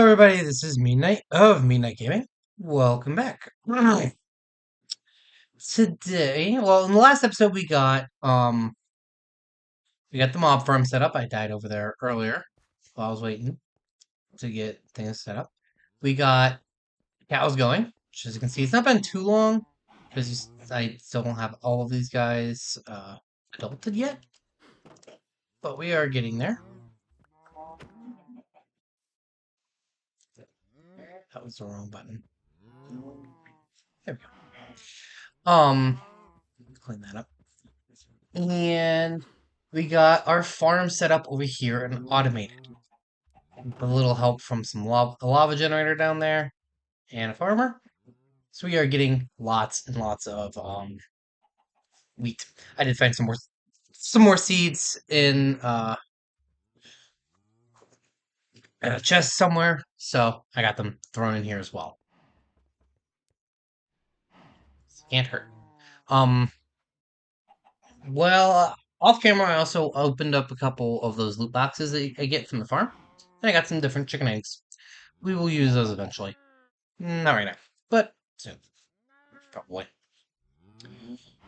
Everybody, this is Midnight of Midnight Gaming. Welcome back. Today, well, in the last episode we got the mob farm set up. I died over there earlier while I was waiting to get things set up. We got cows going, which as you can see, it's not been too long because I still don't have all of these guys adulted yet, but we are getting there. That was the wrong button. There we go. Clean that up. And we got our farm set up over here and automated. With a little help from a lava generator down there and a farmer. So we are getting lots and lots of wheat. I did find some more seeds in a chest somewhere, so I got them thrown in here as well. Can't hurt. Um, well, off camera, I also opened up a couple of those loot boxes that I get from the farm. And I got some different chicken eggs. We will use those eventually. Not right now, but soon. Probably.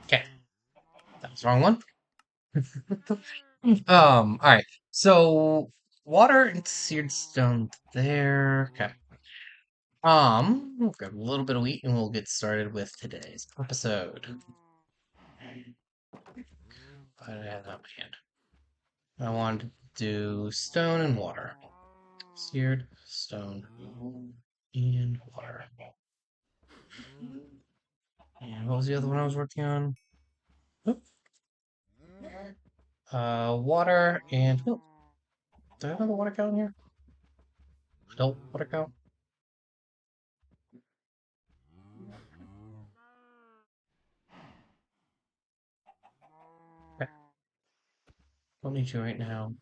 Okay, that was the wrong one. Alright. So, water and seared stone there. Okay. We'll grab a little bit of wheat and we'll get started with today's episode. Why did I have that in my hand? I wanted to do stone and water. Seared stone and water. And what was the other one I was working on? Oop. Water and milk. Do I have another water cow in here? Adult water cow? Okay. Don't need you right now.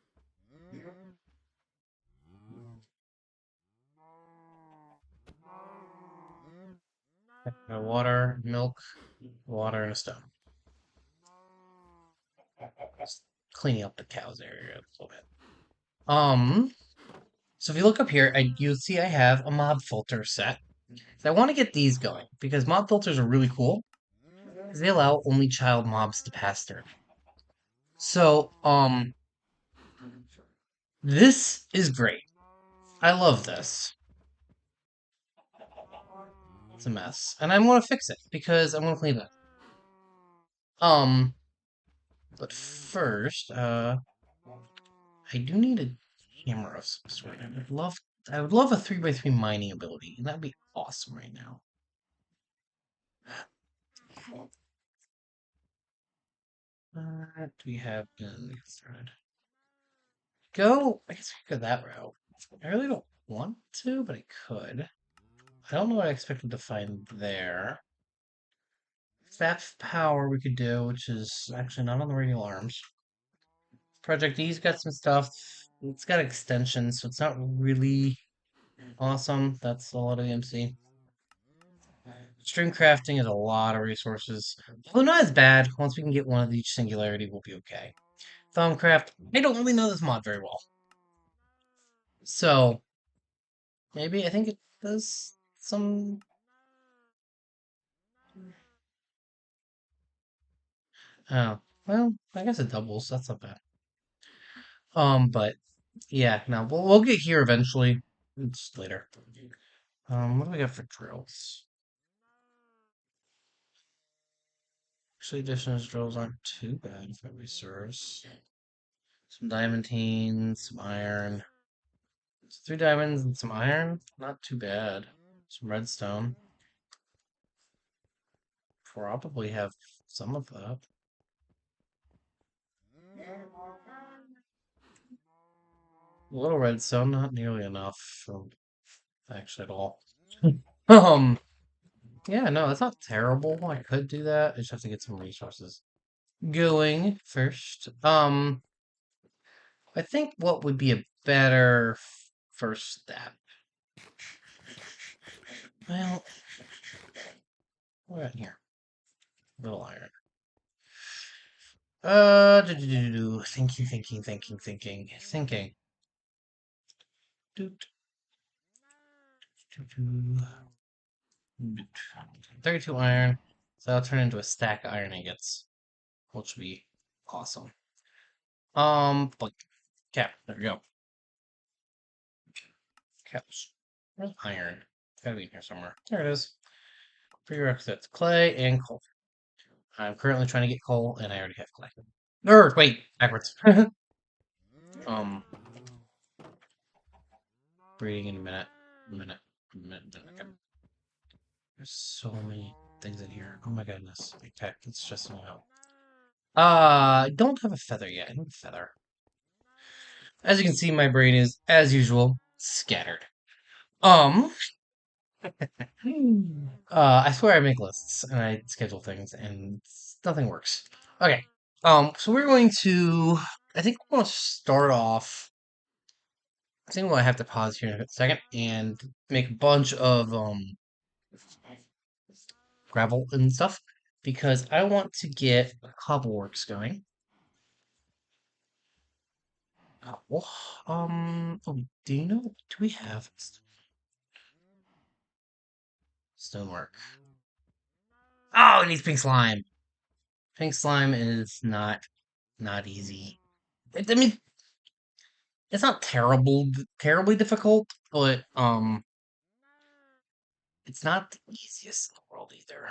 Water, milk, water, and a stone. Just cleaning up the cows area a little bit. So if you look up here, you'll see I have a mob filter set. So I want to get these going because mob filters are really cool because they allow only child mobs to pass through. So, this is great. I love this. It's a mess, and I want to fix it because I want to clean it up. But first, I do need a camera of some sort. I would love a 3x3 mining ability, and that'd be awesome right now. What do we have in the thread? I guess we could go that route. I really don't want to, but I could. I don't know what I expected to find there. Theft power we could do, which is actually not on the radial arms. Project E's got some stuff. It's got extensions, so it's not really awesome. That's a lot of EMC. String crafting is a lot of resources. Although not as bad. Once we can get one of each singularity, we'll be okay. Thumbcraft, I don't really know this mod very well. So, maybe I think it does some. Oh, well, I guess it doubles. That's not bad. But yeah, no, we'll get here eventually. It's later. What do we got for drills? Actually, additional drills aren't too bad if memory serves. Some diamantine, some iron. So 3 diamonds and some iron. Not too bad. Some redstone. Probably have some of that. A little redstone, not nearly enough, actually at all. Um, yeah, no, that's not terrible. I could do that. I just have to get some resources going first. I think what would be a better first step. Well, what got here? Little iron. Thinking. Doot. 32 iron. So that'll turn into a stack of iron ingots, which would be awesome. But cap, there we go. Caps. Where's iron? It's gotta be in here somewhere. There it is. Prerequisites: clay and coal. I'm currently trying to get coal, and I already have clay. Wait, backwards. um, breeding in a minute. Okay. There's so many things in here. Oh my goodness. Okay, it's just out. I don't have a feather yet. I need a feather. As you can see, my brain is, as usual, scattered. Um, I swear I make lists and I schedule things and nothing works. Okay. So we're going to, I think we're going to start off. I think we'll have to pause here in a second and make a bunch of gravel and stuff because I want to get cobbleworks going. Oh, do you know? Do we have stonework? Oh, it needs pink slime. Pink slime is not easy. I mean, it's not terribly difficult, but it's not the easiest in the world either.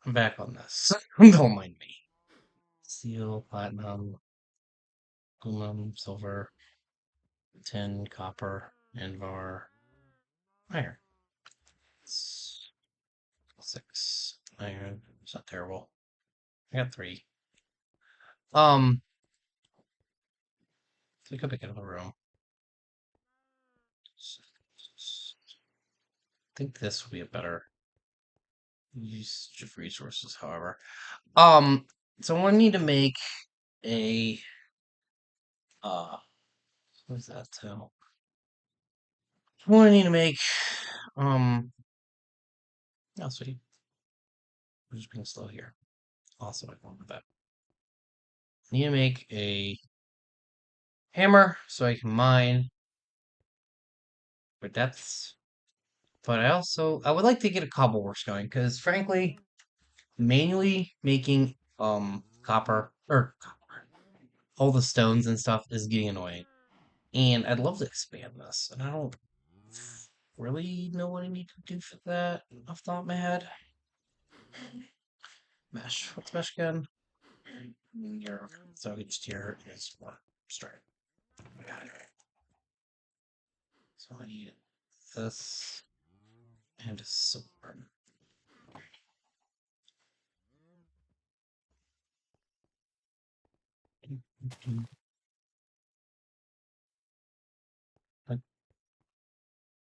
I'm back on this. Don't mind me. Steel, platinum, aluminum, silver, tin, copper, invar, iron. Six iron. It's not terrible. I got three. So we could pick another room. I think this would be a better use of resources, however. So I need to make a what is that too? I need to make oh sweet. We're just being slow here. Also, I want that. I need to make a hammer so I can mine for depths. But I would like to get a cobbleworks going because frankly, manually making copper or copper, all the stones and stuff is getting annoying. And I'd love to expand this, and I don't really know what I need to do for that off the top of my head. Mesh. What's mesh again? So each tier is one straight. Got it. So I need this and a silver. Like,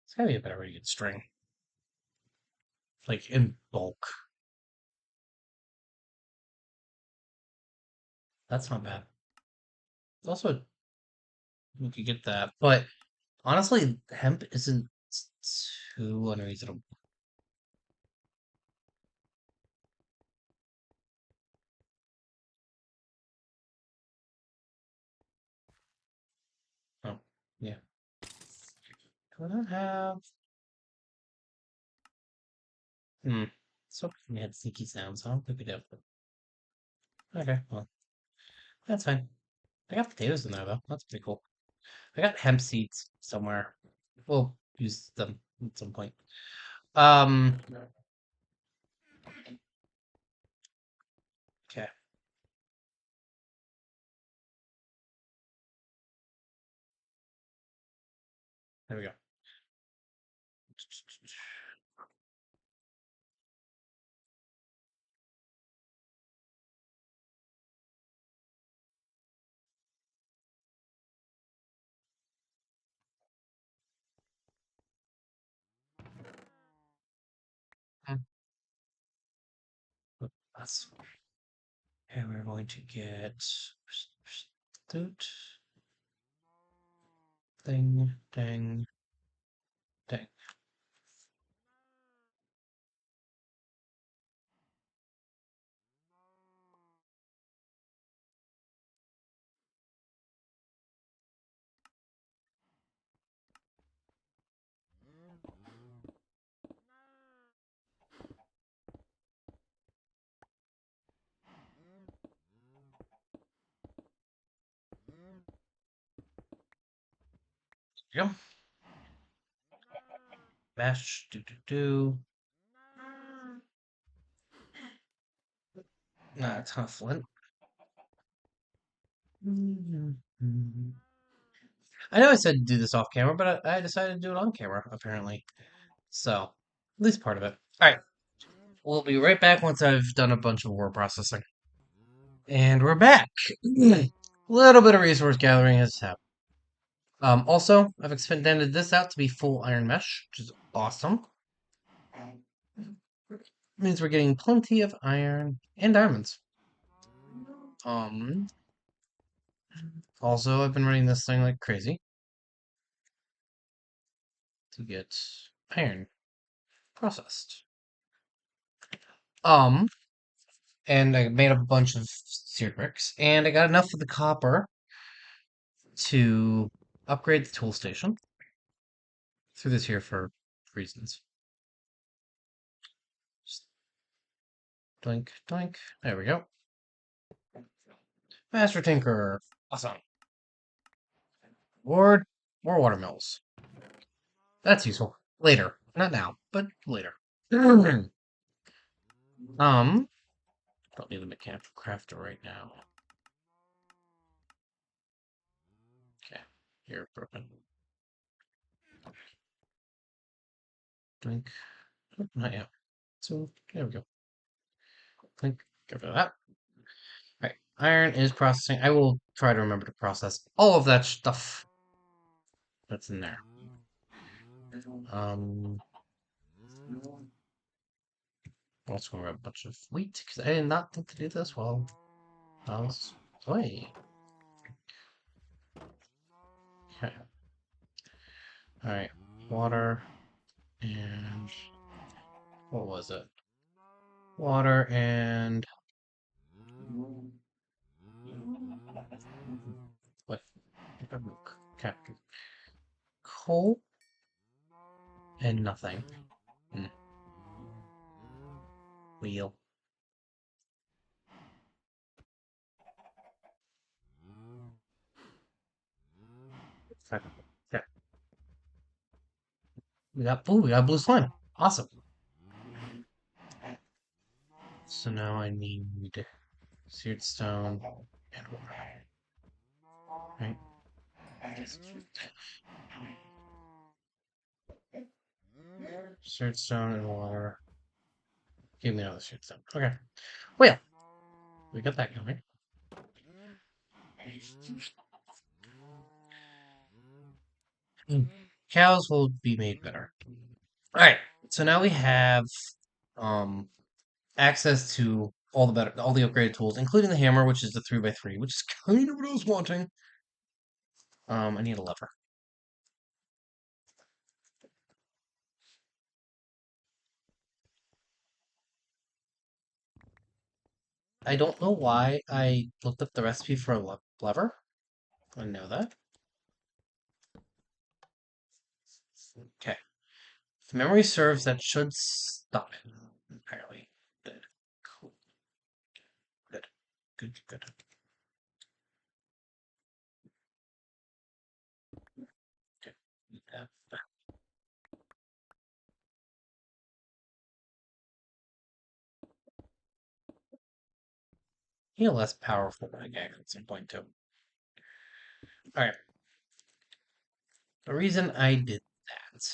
it's gotta be a better way to get string. Like in bulk. That's not bad. Also, you could get that. But honestly, hemp isn't too unreasonable. Oh, yeah. Do I not have. Hmm. So we had sneaky sounds. I don't think we did. Okay, well, that's fine. I got potatoes in there though. That's pretty cool. I got hemp seeds somewhere. We'll use them at some point. Um. Okay. There we go. Hmm, That's okay. We're going to get doot ding ding ding. Yep. Mesh. Do. Nah, a ton of flint. I know I said to do this off camera, but I decided to do it on camera, apparently. So, at least part of it. Alright, we'll be right back once I've done a bunch of word processing. And we're back. A little bit of resource gathering has happened. Also, I've extended this out to be full iron mesh, which is awesome. Means we're getting plenty of iron and diamonds. Um, Also, I've been running this thing like crazy to get iron processed. Um, and I made a bunch of seared bricks, and I got enough of the copper to upgrade the tool station. Threw this here for reasons. Just doink, doink. There we go. Master Tinker. Awesome. Or more watermills. That's useful. Later. Not now, but later. um, don't need the mechanical crafter right now. Okay, you're broken. Doink. Not yet. So, there we go. Clink. Get rid of that. Right. Iron is processing. I will try to remember to process all of that stuff that's in there. Um, also gonna grab a bunch of wheat because I did not think to do this while I was away. Okay. All right. Water and what was it? Water and what? Okay. Coal and nothing. Hmm. Wheel. Okay. Okay. We got blue. We got blue slime. Awesome. So now I need seared stone and water. Right. Seared stone and water. Give me another seared stone. Okay. Well, we got that going. Cows will be made better. Alright. So now we have um access to all the upgraded tools, including the hammer, which is the 3x3, which is kind of what I was wanting. I need a lever. I don't know why I looked up the recipe for a lever. I know that. Okay. If memory serves, that should stop it. Apparently. Good. Cool. Good. Good, good. Okay. You're less powerful than a guy at some point, too. Alright. The reason I did that.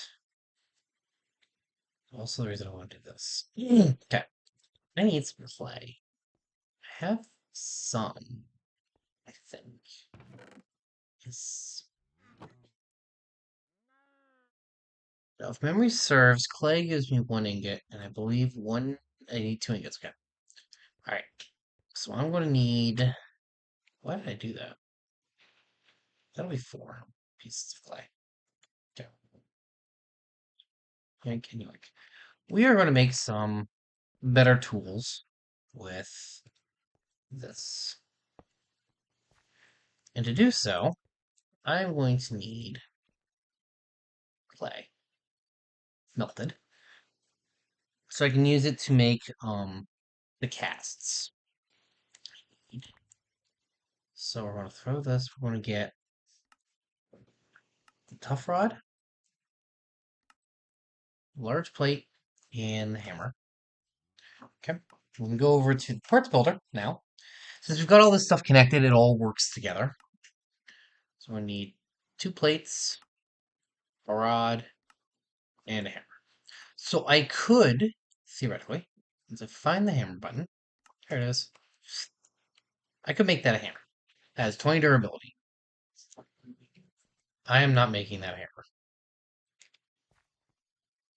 Also, the reason I want to do this. Okay. I need some clay. I have some, I think. Yes. Now, if memory serves, clay gives me 1 ingot, and I believe I need 2 ingots. Okay. Alright. So I'm going to need. Why did I do that? That'll be 4 pieces of clay. Okay. Yank and yoink. We are going to make some better tools with this. And to do so, I'm going to need clay melted so I can use it to make the casts. So we're going to throw this. We're going to get the tough rod, large plate, and the hammer. Okay, we can go over to the parts builder now. Since we've got all this stuff connected, it all works together. So we need 2 plates, a rod, and a hammer. So I could, theoretically, once I find the hammer button, there it is, I could make that a hammer. It has 20 durability. I am not making that hammer.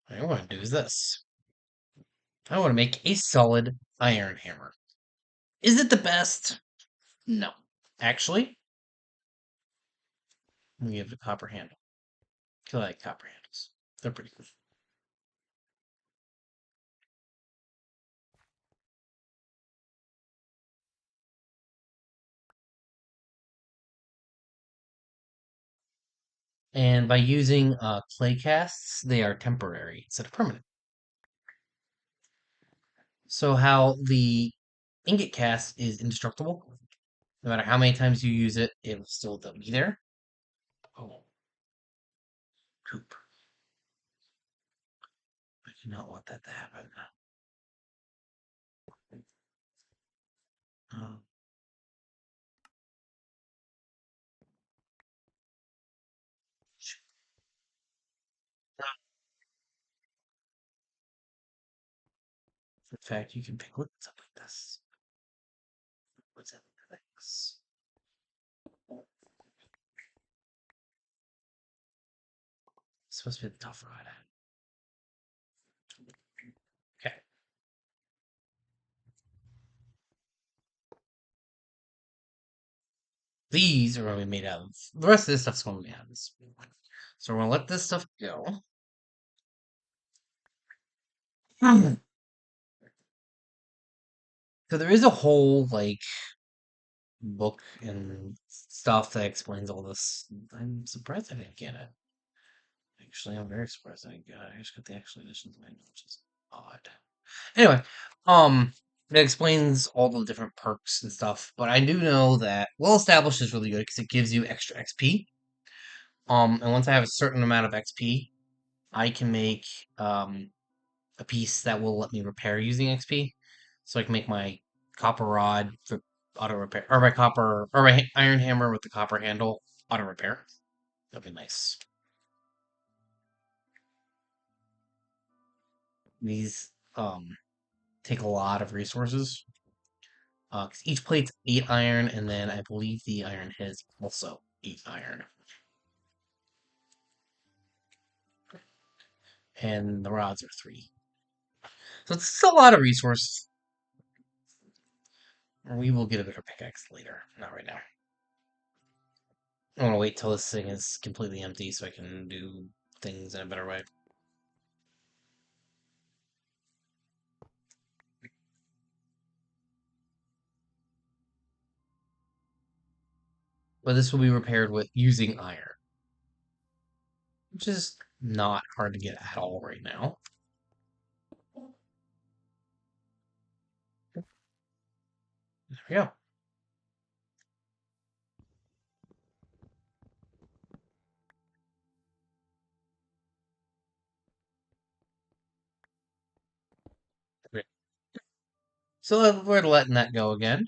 What I want to do is this. I want to make a solid iron hammer. Is it the best? No. Actually, we have the copper handle. I like copper handles. They're pretty cool. And by using clay casts, they are temporary instead of permanent. So how the ingot cast is indestructible. No matter how many times you use it, it will still be there. Oh, poop. I do not want that to happen. Um, in fact, you can pick what's up like this. What's up like this? It's supposed to be the tough rod. Okay. These are going to be made out of. The rest of this stuff's going to be out of this. So we're going to let this stuff go. So there is a whole, like, book and stuff that explains all this. I'm surprised I didn't get it. Actually, I'm very surprised I didn't get it. I just got the actual editions manual, which is odd. Anyway, um, it explains all the different perks and stuff, but I do know that well established is really good because it gives you extra XP. And once I have a certain amount of XP, I can make a piece that will let me repair using XP. So I can make my copper rod for auto repair, or my copper, or my iron hammer with the copper handle auto repair. That'd be nice. These take a lot of resources. 'Cause each plate's 8 iron, and then I believe the iron head is also 8 iron. And the rods are 3. So it's a lot of resources. We will get a better pickaxe later, not right now. I want to wait till this thing is completely empty so I can do things in a better way. But this will be repaired with using iron, which is not hard to get at all right now. There we go. Okay. So we're letting that go again.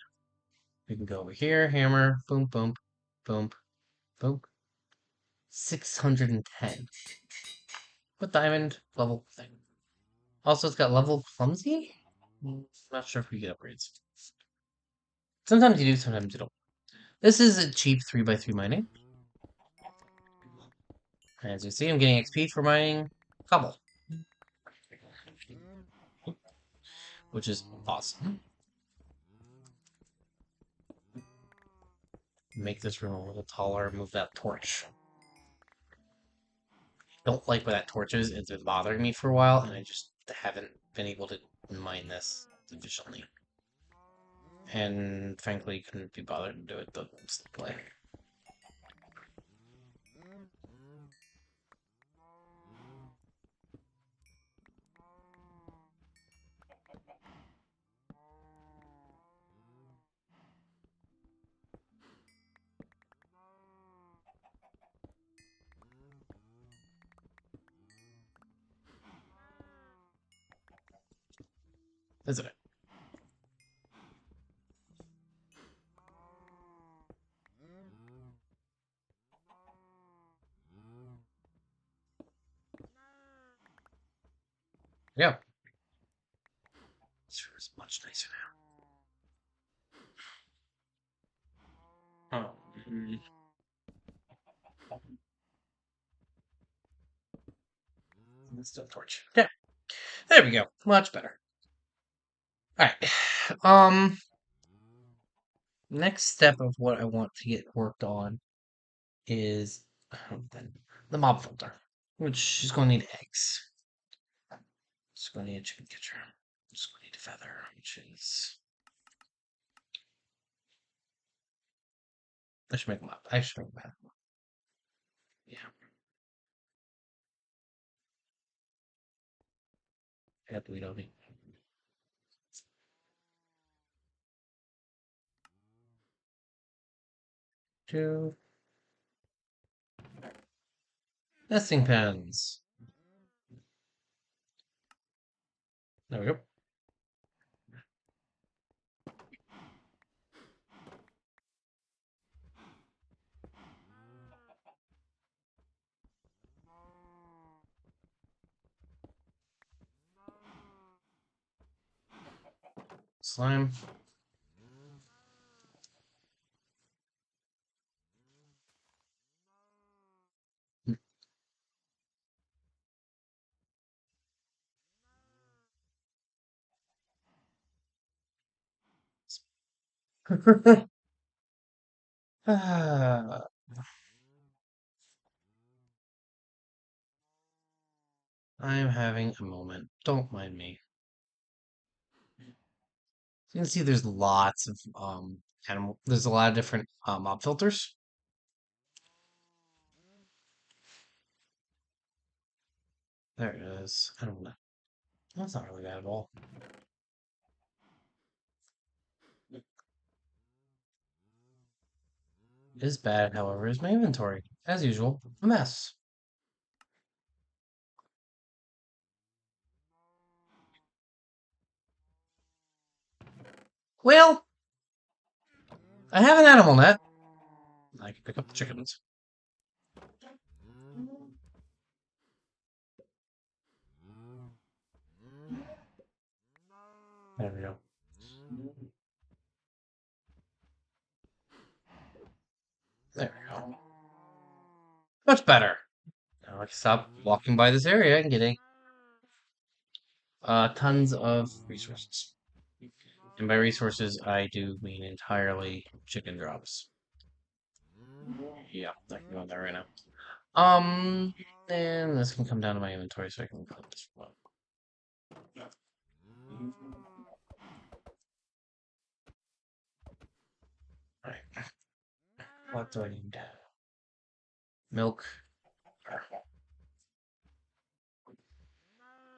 We can go over here, hammer, boom, boom, boom, boom. 610. With diamond level thing. Also, it's got level clumsy? Not sure if we get upgrades. Sometimes you do, sometimes you don't. This is a cheap 3x3 mining. As you see, I'm getting XP for mining cobble. Which is awesome. Make this room a little taller, move that torch. Don't like where that torch is. It's been bothering me for a while, and I just haven't been able to mine this efficiently. And frankly, couldn't be bothered to do it the way. isn't it? Yeah. This room is much nicer now. Oh. Still torch. Yeah. There we go. Much better. Alright. Next step of what I want to get worked on is the mob filter, which is going to need eggs. It's going to need a chicken catcher. It's going to need a feather, which is. I should make a mob. I should make a mob. Yeah. We don't need. Two nesting pens. There we go. Slime. Ah, I'm having a moment. Don't mind me. You can see there's lots of animal. There's a lot of different mob filters. There it is. I don't know. That's not really bad at all. It is bad, however, is my inventory. As usual, a mess. Well, I have an animal net. I can pick up the chickens. There we go. There we go. Much better. Now I can stop walking by this area and getting tons of resources. And by resources, I do mean entirely chicken drops. Yeah, I can go there right now. And this can come down to my inventory so I can put this one. Alright, what do I need? Milk.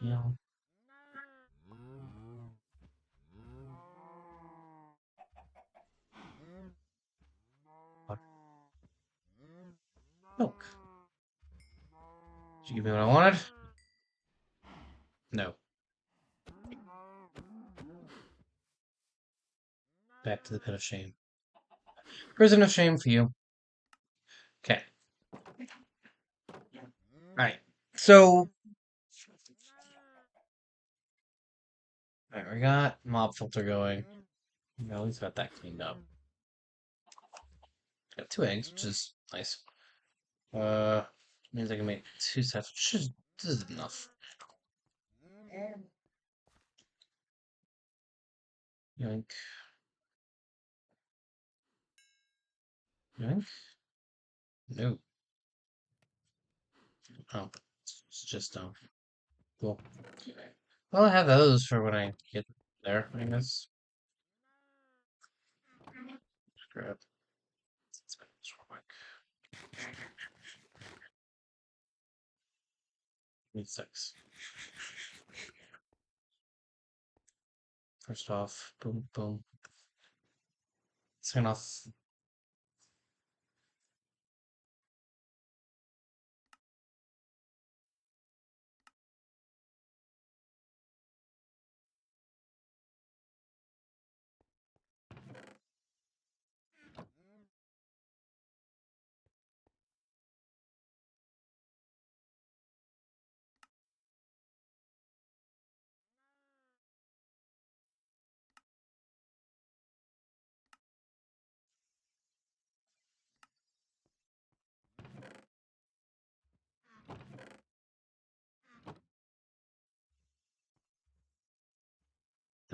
You what? Milk. Did you give me what I wanted? No. Back to the pit of shame. Prison of shame for you. Okay. Alright. So, alright, we got mob filter going. At least got that cleaned up. Got two eggs, which is nice. Means I can make two sets, which is, this is enough. Yoink. Yoink. No. Oh, it's just cool. Well, I have those for when I get there, I guess. Grab. Let's make this real quick. Need six. First off, boom, boom. Second off,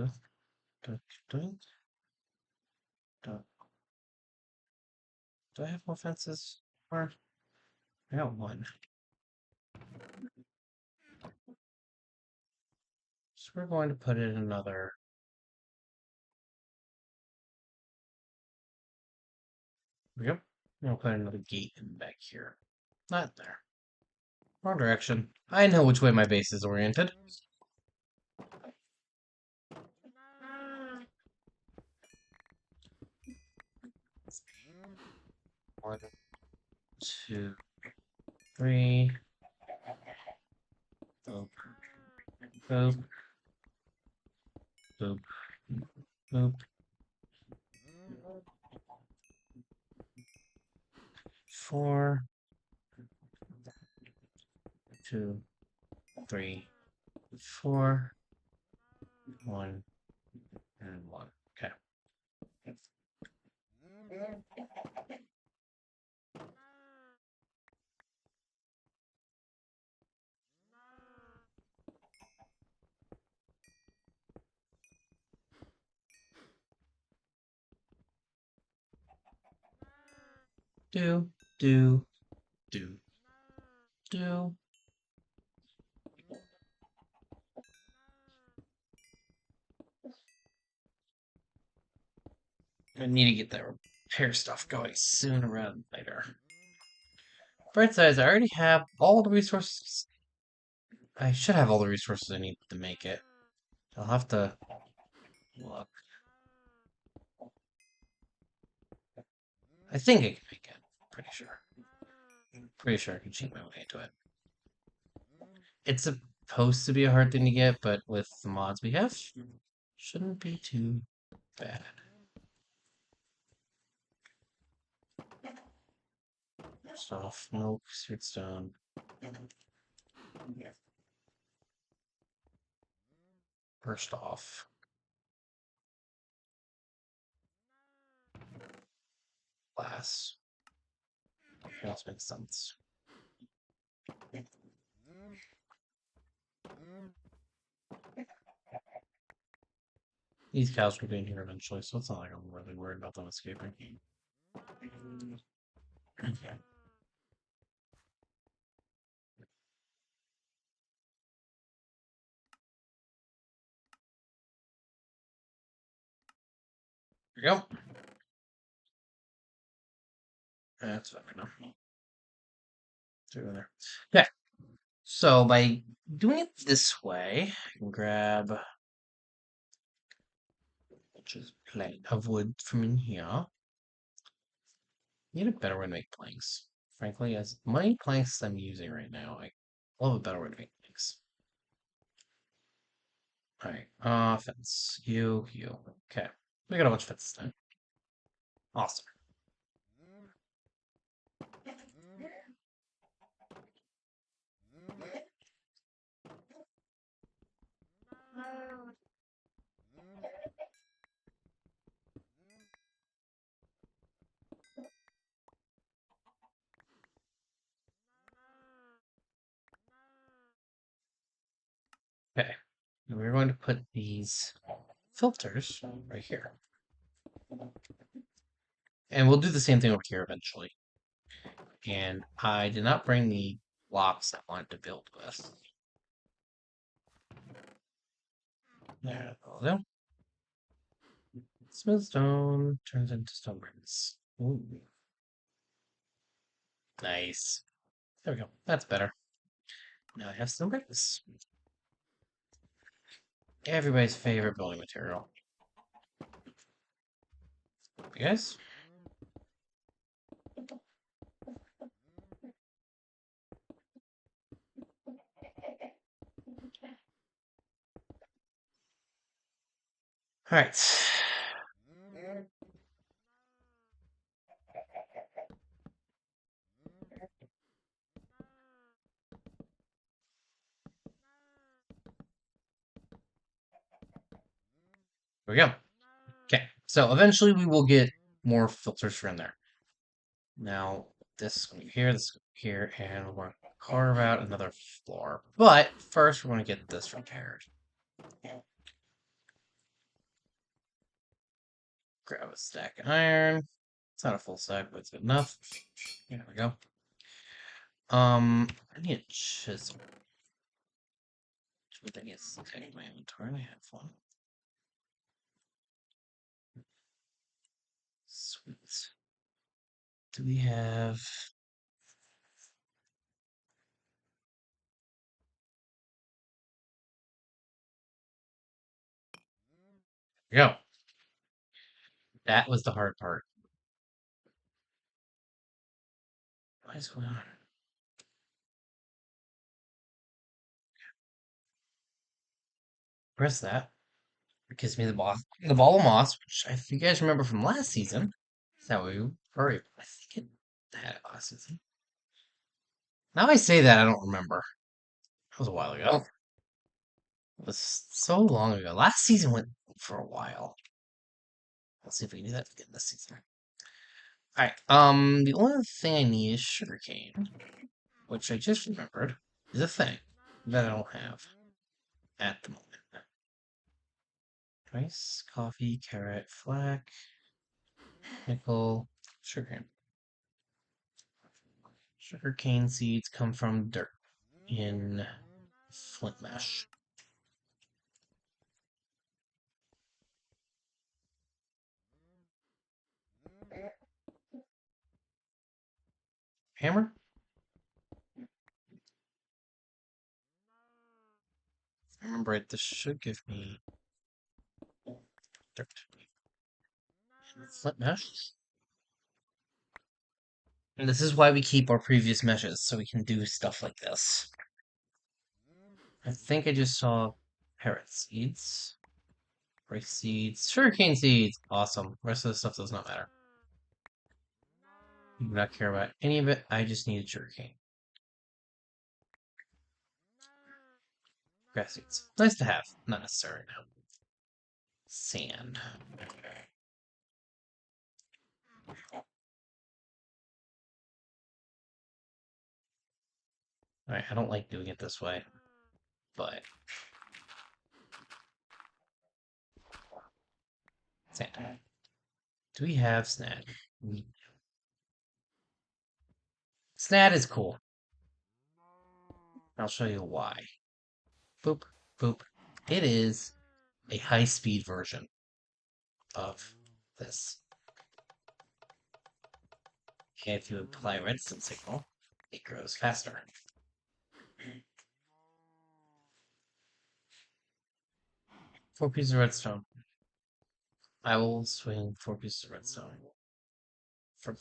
Dunk, dunk, dunk, dunk. Do I have more fences? Or I got one. So we're going to put in another. Yep. We'll put another gate in back here. Not there. Wrong direction. I know which way my base is oriented. One, two, three. Boop, boop, boop, boop. Four, two, three, four, one, and one. Okay. Do, do, do, do. I need to get that repair stuff going sooner rather than later. Bright sides, I already have all the resources. I should have all the resources I need to make it. I'll have to look. I think I can make it. Pretty sure. Pretty sure I can cheat my way into it. It's supposed to be a hard thing to get, but with the mods we have, shouldn't be too bad. First off, milk, stone. First off, glass. That makes sense. These cows will be in here eventually, so it's not like I'm really worried about them escaping. Okay. Here we go. That's fine enough. Through in there. Okay. So by doing it this way, I can grab just a plate of wood from in here. Need a better way to make planks. Frankly, as many planks as I'm using right now, I love a better way to make planks. Alright, fence. You. Okay. We got a bunch of fences now. Awesome. Okay. And we're going to put these filters right here. And we'll do the same thing over here eventually. And I did not bring the blocks I wanted to build with. There we go. Smooth stone turns into stone bricks. Ooh. Nice. There we go. That's better. Now I have stone bricks. Everybody's favorite building material. You guys? Alright. Here we go. Okay, so eventually we will get more filters from there. Now, this is going to be here, this is going to be here, and we're going to carve out another floor. But first, we're going to get this repaired. grab a stack of iron. It's not a full stack, but it's good enough. There we go. I need a chisel. Which I guess take my inventory. I have one. Sweet. Do we have? There we go. That was the hard part. What is going on? Press that. It gives me the ball of moss, which if you guys remember from last season, is that we or I think it had it last season. Now I say that I don't remember. That was a while ago. It was so long ago. Last season went for a while. Let's see if we can do that again this season. Alright, the only thing I need is sugarcane, which I just remembered is a thing that I don't have at the moment. Rice, coffee, carrot, flax, nickel, sugarcane. Sugarcane seeds come from dirt in flint mesh. Hammer? Remember it, this should give me dirt. And flint mesh. And this is why we keep our previous meshes, so we can do stuff like this. I think I just saw parrot seeds. Rice seeds. Sugarcane seeds! Awesome. The rest of the stuff does not matter. I do not care about any of it. I just needed sugarcane. Grass seeds. Nice to have. Not necessary now. Sand. Alright, I don't like doing it this way, but sand. Do we have Snad? Snad is cool. I'll show you why. Boop, boop. It is a high-speed version of this. And if you apply redstone signal, it grows faster. 4 pieces of redstone. I will swing 4 pieces of redstone. For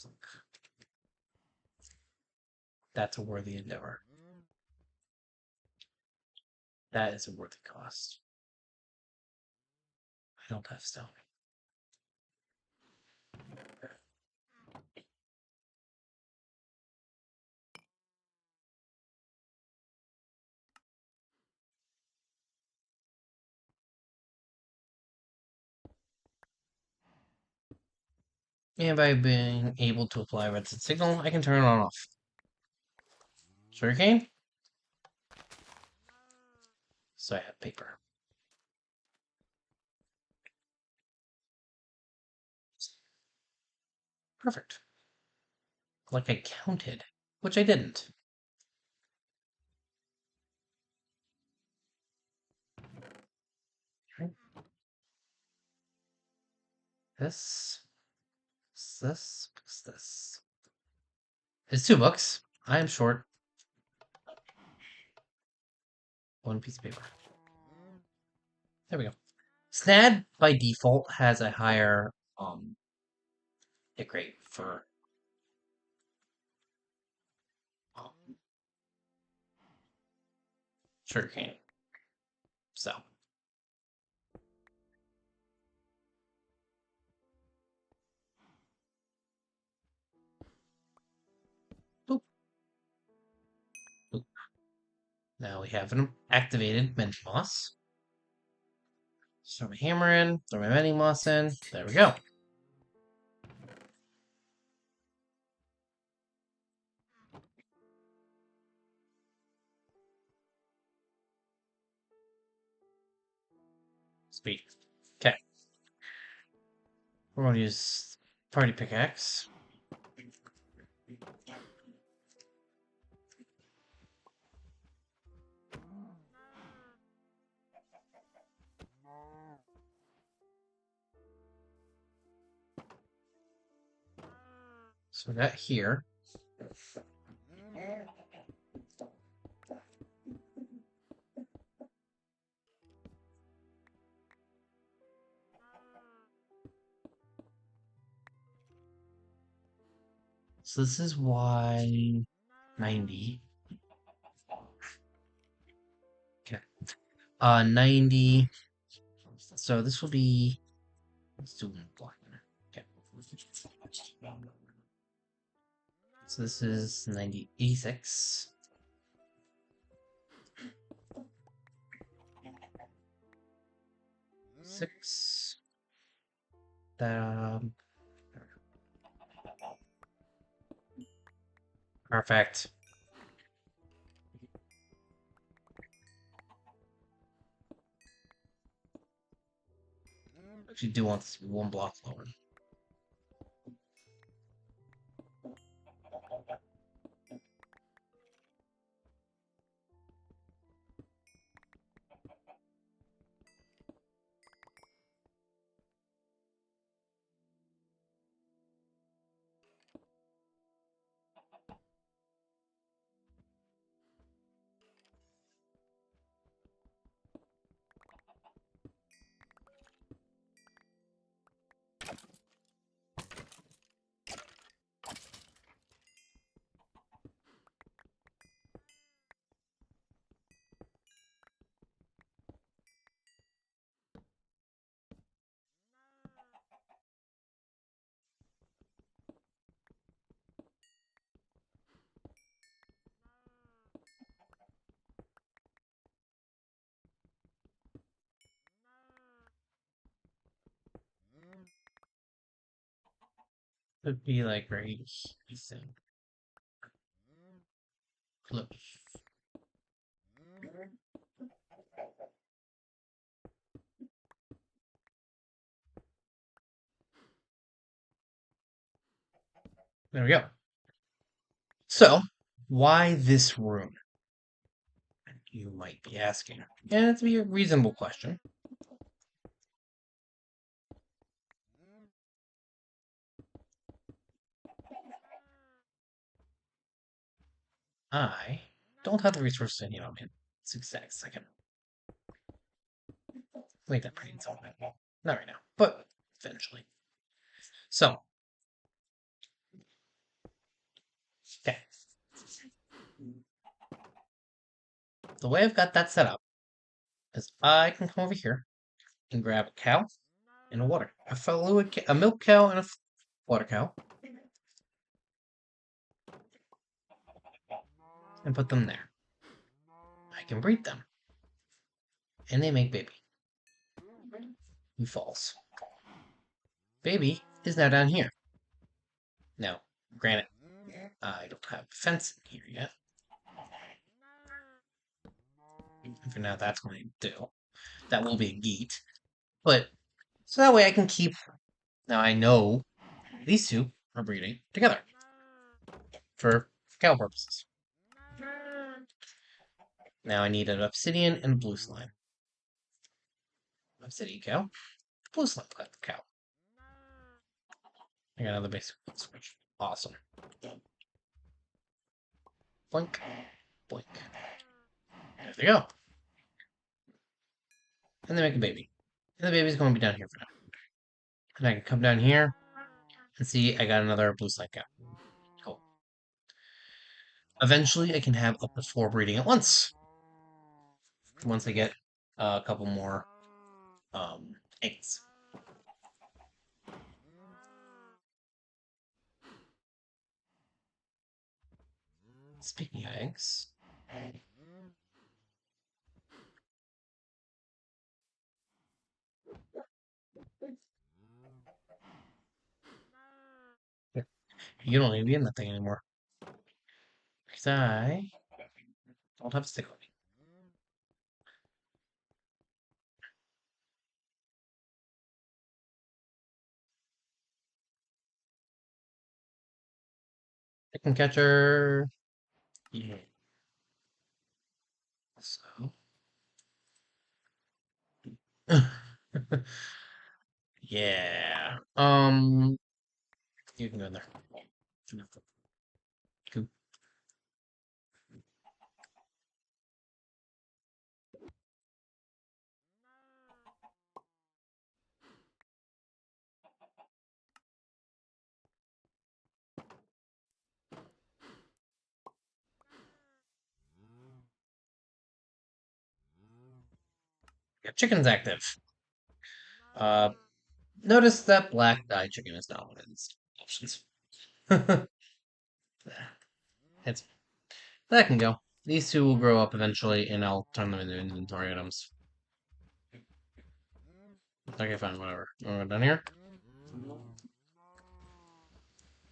That's a worthy endeavor. That is a worthy cost. I don't have stone. And by being able to apply redstone signal, I can turn it on off. Sugarcane? So I have paper. Perfect. Like I counted, which I didn't. Okay. This, this. It's 2 books. I am short. 1 piece of paper. There we go. Snad by default has a higher hit rate for sugarcane. So boop, boop. Now we have an activated mending moss. Throw my hammer in, throw my mending moss in. There we go. Sweet. Okay. We're going to use party pickaxe. So that here. So this is Y 90. Okay. 90. So this will be. Let's do one block. Okay. So this is 90, 86. Six. Um, Perfect. Actually, do want this to be one block lower. Could be like right here. Look. There we go. So, why this room? You might be asking. And it's a reasonable question. I don't have the resources to need on me. It's exact second. Make that pretty in some way. Not right now, but eventually. So, okay. The way I've got that set up is I can come over here and grab a cow and a water. A milk cow and a water cow. And put them there. I can breed them. And they make baby. Who falls. Baby is now down here. Now, granted, I don't have a fence in here yet. And for now, that's going to do. That will be a gate. But, so that way I can keep. Now I know these two are breeding together. For cow purposes. Now I need an obsidian and a blue slime. Obsidian cow. Blue slime cow. I got another basic switch. Awesome. Blink. Blink. There they go. And they make a baby. And the baby's going to be down here for now. And I can come down here and see I got another blue slime cow. Cool. Eventually I can have up to 4 breeding at once. Once I get a couple more eggs. Speaking of eggs, you don't need to be in that thing anymore. Because I don't have a stick with me. Chicken catcher. Yeah. So. Yeah. You can go in there. Cool. Yeah, chicken's active. Uh, Notice that black dye chicken is not one of these options. It's that can go. These two will grow up eventually, and I'll turn them into inventory items. Okay, fine, whatever. We're done here.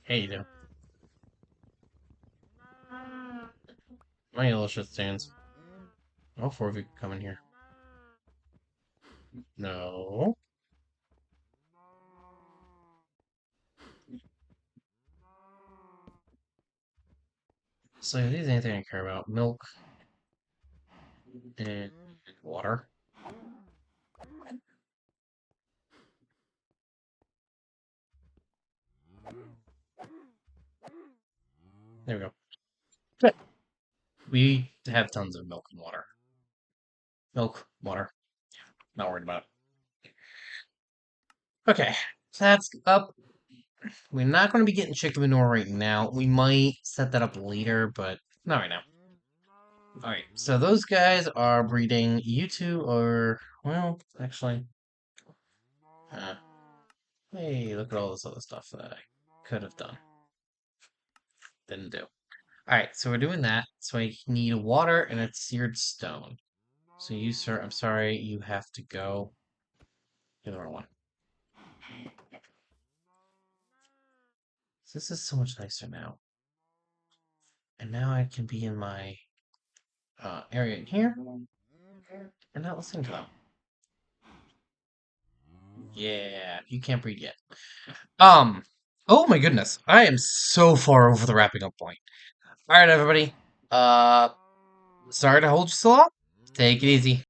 Hey, you do. My yellow shit stands. All four of you can come in here. No. So these anything I care about. Milk and water. There we go. Good. We have tons of milk and water. Milk, water. Not worried about it. Okay. So that's up. We're not going to be getting chicken manure right now. We might set that up later, but not right now. Alright, so those guys are breeding. You two are, well, actually, uh, hey, look at all this other stuff that I could have done. Didn't do. Alright, so we're doing that. So I need water and a seared stone. So you, sir, I'm sorry, you have to go. You're the wrong one. So this is so much nicer now. And now I can be in my area in here and not listen to them. Yeah, you can't breed yet. Um, oh my goodness, I am so far over the wrapping up point. All right, everybody. Uh, Sorry to hold you so long. Take it easy.